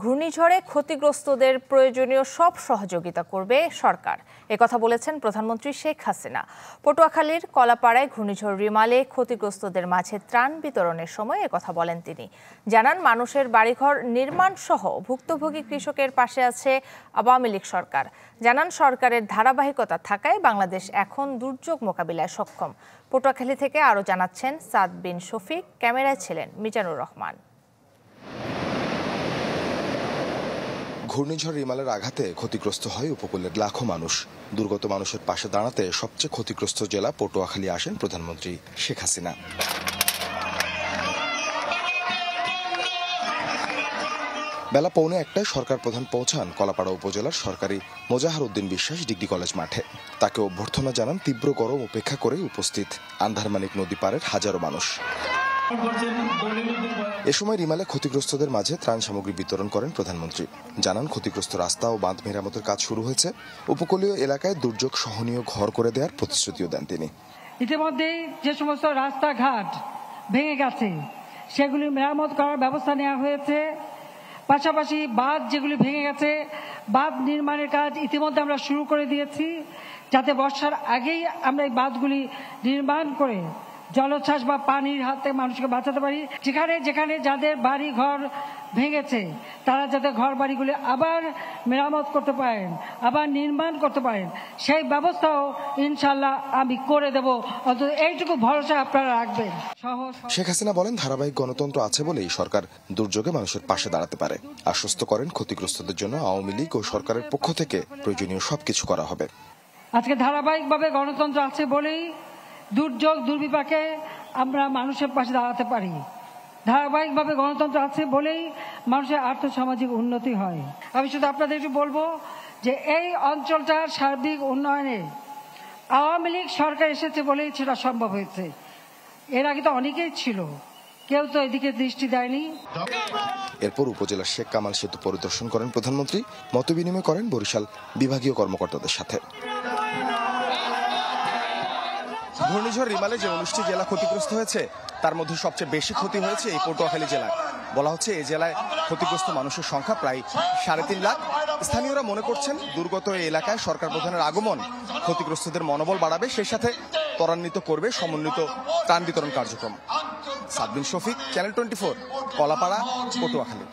ঘূর্ণিঝড়ে ক্ষতিগ্রস্তদের প্রয়োজনীয় সব সহযোগিতা করবে সরকার, একথা বলেছেন প্রধানমন্ত্রী শেখ হাসিনা। পটুয়াখালীর কলাপাড়ায় ঘূর্ণিঝড় রিমালে ক্ষতিগ্রস্তদের মাঝে ত্রাণ বিতরণের সময় একথা বলেন তিনি। জানান, মানুষের বাড়িঘর নির্মাণ সহ ভুক্তভোগী কৃষকের পাশে আছে আওয়ামী লীগ সরকার। জানান, সরকারের ধারাবাহিকতা থাকায় বাংলাদেশ এখন দুর্যোগ মোকাবিলায় সক্ষম। পটুয়াখালী থেকে আরও জানাচ্ছেন সাদ বিন শফিক, ক্যামেরায় ছিলেন মিজানুর রহমান। ঘূর্ণিঝড় রিমালের আঘাতে ক্ষতিগ্রস্ত হয় উপকূলের লাখো মানুষ। দুর্গত মানুষের পাশে দাঁড়াতে সবচেয়ে ক্ষতিগ্রস্ত জেলা পটুয়াখালী আসেন প্রধানমন্ত্রী শেখ হাসিনা। বেলা 1:15টায় সরকার প্রধান পৌঁছান কলাপাড়া উপজেলার সরকারি মোজাহার উদ্দিন বিশ্বাস ডিগ্রি কলেজ মাঠে। তাকে অভ্যর্থনা জানান তীব্র গরম উপেক্ষা করে উপস্থিত আন্ধারমানিক নদী পাড়ের হাজারো মানুষ। এ সময় রিমালে ক্ষতিগ্রস্তদের মাঝে ত্রাণ সামগ্রী বিতরণ করেন প্রধানমন্ত্রী। জানান, ক্ষতিগ্রস্ত রাস্তা ও বাঁধ মেরামতের কাজ শুরু হয়েছে। উপকূলীয় এলাকায় দুর্যোগ সহনীয় ঘর করে দেওয়ার প্রতিশ্রুতিও দেন তিনি। ইতিমধ্যেই যে সমস্ত রাস্তাঘাট ভেঙে গেছে সেগুলি মেরামত করার ব্যবস্থা নেওয়া হয়েছে। পাশাপাশি বাঁধ যেগুলি ভেঙে গেছে, বাঁধ নির্মাণের কাজ ইতিমধ্যে আমরা শুরু করে দিয়েছি, যাতে বর্ষার আগেই আমরা এই বাঁধগুলি নির্মাণ করে জলোচ্ছ্বাস বা পানির হাতে মানুষকে বাঁচাতে পারি। যেখানে যেখানে যাদের বাড়ি ঘর ভেঙেছে তারা যাতে ঘর বাড়িগুলি আবার মেরামত করতে পারেন, আবার নির্মাণ করতে পারেন, সেই ব্যবস্থাও ইনশাল্লাহ আমি করে দেব। অন্তত এইটুকু ভরসা আপনারা রাখবেন। শেখ হাসিনা বলেন, ধারাবাহিক গণতন্ত্র আছে বলেই সরকার দুর্যোগে মানুষের পাশে দাঁড়াতে পারে। আশ্বস্ত করেন, ক্ষতিগ্রস্তদের জন্য আওয়ামী লীগ ও সরকারের পক্ষ থেকে প্রয়োজনীয় সবকিছু করা হবে। আজকে ধারাবাহিকভাবে গণতন্ত্র আছে বলেই দুর্যোগ দুর্বিপাকে আমরা মানুষের পাশে দাঁড়াতে পারি। ধারাবাহিকভাবে গণতন্ত্র আছে বলেই মানুষের আর্থসামাজিক উন্নতি হয়। আমি শুধু আপনাদের একটু বলবো যে এই অঞ্চলটার সার্বিক উন্নয়নে আওয়ামী লীগ সরকার এসেছে বলেই সেটা সম্ভব হয়েছে। এর আগে তো অনেকেই ছিল, কেউ তো এদিকে দৃষ্টি দেয়নি। এরপর উপজেলার শেখ কামাল সেতু পরিদর্শন করেন প্রধানমন্ত্রী। মতবিনিময় করেন বরিশাল বিভাগীয় কর্মকর্তাদের সাথে। ঘূর্ণিঝড় রিমালে যে 19টি জেলা ক্ষতিগ্রস্ত হয়েছে তার মধ্যে সবচেয়ে বেশি ক্ষতি হয়েছে এই পটুয়াখালী জেলায়। বলা হচ্ছে এই জেলায় ক্ষতিগ্রস্ত মানুষের সংখ্যা প্রায় 3.5 লাখ। স্থানীয়রা মনে করছেন দুর্গত এই এলাকায় সরকার প্রধানের আগমন ক্ষতিগ্রস্তদের মনোবল বাড়াবে, সেই সাথে ত্বরান্বিত করবে সমন্বিত ত্রাণ বিতরণ কার্যক্রম। সাদ বিন শফিক, চ্যানেল 24, কলাপাড়া, পটুয়াখালী।